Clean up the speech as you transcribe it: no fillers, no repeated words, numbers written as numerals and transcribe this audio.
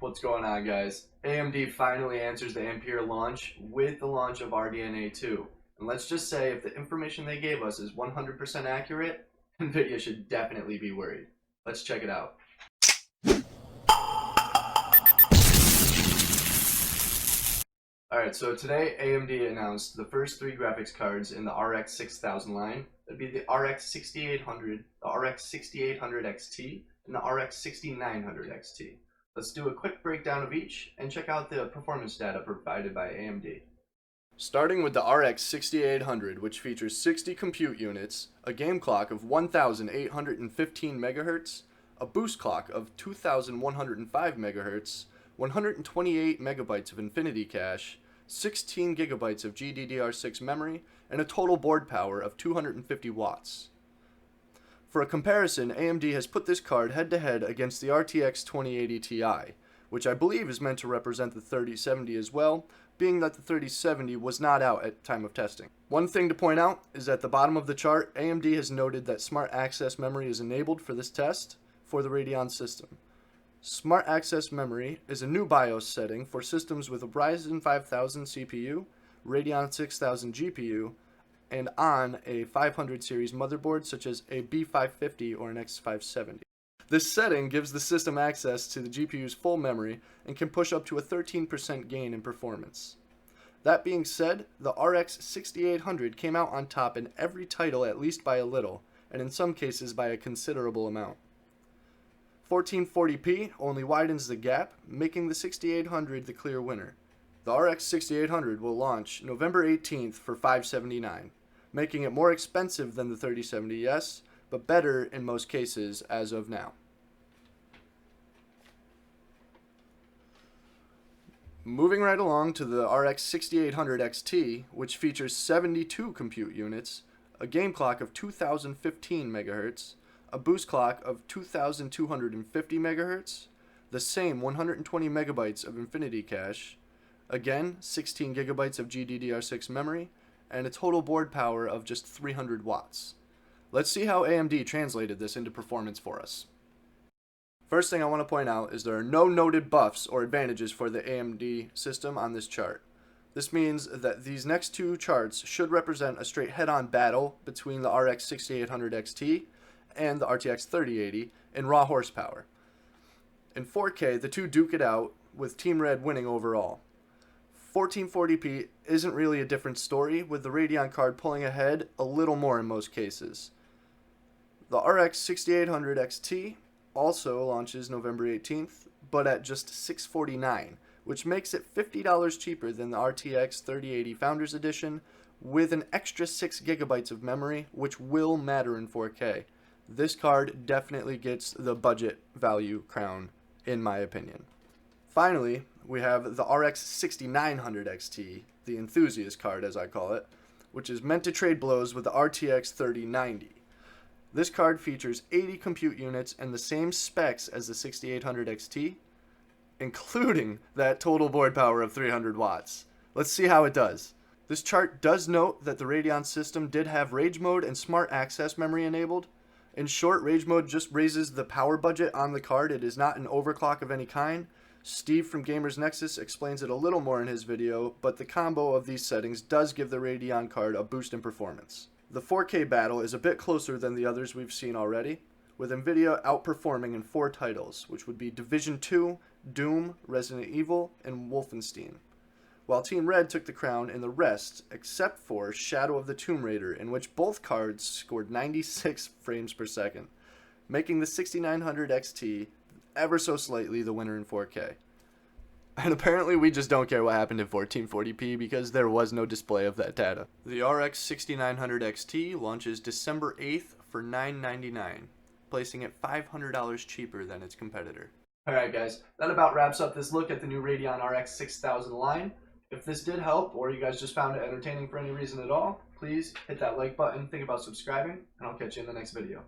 What's going on, guys? AMD finally answers the Ampere launch with the launch of RDNA 2. And let's just say if the information they gave us is 100% accurate, NVIDIA should definitely be worried. Let's check it out. Alright, so today AMD announced the first three graphics cards in the RX 6000 line. That'd be the RX 6800, the RX 6800 XT, and the RX 6900 XT. Let's do a quick breakdown of each and check out the performance data provided by AMD. Starting with the RX 6800, which features 60 compute units, a game clock of 1815 MHz, a boost clock of 2105 MHz, 128 megabytes of infinity cache, 16 gigabytes of GDDR6 memory, and a total board power of 250 watts. For a comparison, AMD has put this card head-to-head against the RTX 2080 Ti, which I believe is meant to represent the 3070 as well, being that the 3070 was not out at time of testing. One thing to point out is at the bottom of the chart, AMD has noted that Smart Access Memory is enabled for this test for the Radeon system. Smart Access Memory is a new BIOS setting for systems with a Ryzen 5000 CPU, Radeon 6000 GPU, and on a 500 series motherboard such as a B550 or an X570. This setting gives the system access to the GPU's full memory and can push up to a 13% gain in performance. That being said, the RX 6800 came out on top in every title at least by a little, and in some cases by a considerable amount. 1440p only widens the gap, making the 6800 the clear winner. The RX 6800 will launch November 18th for $579, making it more expensive than the 3070S, but better in most cases as of now. Moving right along to the RX 6800 XT, which features 72 compute units, a game clock of 2015 MHz, a boost clock of 2250 MHz, the same 120 megabytes of infinity cache, again 16 gigabytes of GDDR6 memory, and a total board power of just 300 watts. Let's see how AMD translated this into performance for us. First thing I want to point out is there are no noted buffs or advantages for the AMD system on this chart. This means that these next two charts should represent a straight head-on battle between the RX 6800 XT and the RTX 3080 in raw horsepower. In 4K, the two duke it out, with Team Red winning overall. 1440p isn't really a different story, with the Radeon card pulling ahead a little more in most cases. The RX 6800 XT also launches November 18th, but at just $649, which makes it $50 cheaper than the RTX 3080 Founders Edition, with an extra 6 gigabytes of memory, which will matter in 4K. This card definitely gets the budget value crown, in my opinion. Finally, we have the RX 6900 XT, the enthusiast card as I call it, which is meant to trade blows with the RTX 3090. This card features 80 compute units and the same specs as the 6800 XT, including that total board power of 300 watts. Let's see how it does. This chart does note that the Radeon system did have Rage Mode and Smart Access Memory enabled. In short, Rage Mode just raises the power budget on the card. It is not an overclock of any kind. Steve from Gamers Nexus explains it a little more in his video, but the combo of these settings does give the Radeon card a boost in performance. The 4K battle is a bit closer than the others we've seen already, with NVIDIA outperforming in 4 titles, which would be Division 2, Doom, Resident Evil, and Wolfenstein, while Team Red took the crown in the rest, except for Shadow of the Tomb Raider, in which both cards scored 96 frames per second, making the 6900 XT ever so slightly the winner in 4K. And apparently we just don't care what happened in 1440p because there was no display of that data. The RX 6900 XT launches December 8th for $999, placing it $500 cheaper than its competitor. Alright guys, that about wraps up this look at the new Radeon RX 6000 line. If this did help, or you guys just found it entertaining for any reason at all, please hit that like button, think about subscribing, and I'll catch you in the next video.